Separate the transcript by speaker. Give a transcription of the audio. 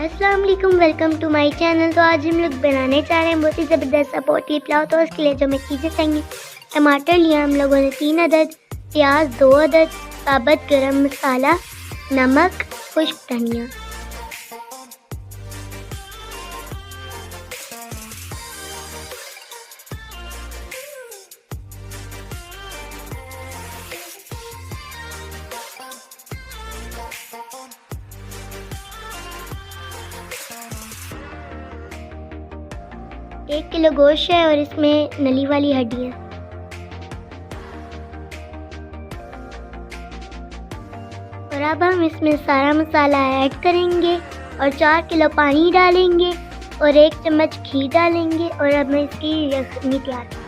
Speaker 1: अस्सलाम वालेकुम, welcome to my channel. तो आज हम लोग बनाने चाह रहे हैं बहुत ही ज़बरदस्त सा पोटली पुलाव। तो उसके लिए जो हमें चीज़ें चाहिए, टमाटर लिया हम लोगों ने 3 अदद, प्याज 2 अदद, साबुत गरम मसाला, नमक, खुश्क धनिया। एक किलो गोश्त है और इसमें नली वाली हड्डियाँ। और अब हम इसमें सारा मसाला ऐड करेंगे और 4 किलो पानी डालेंगे और 1 चम्मच घी डालेंगे और अब मैं इसकी यखनी तैयार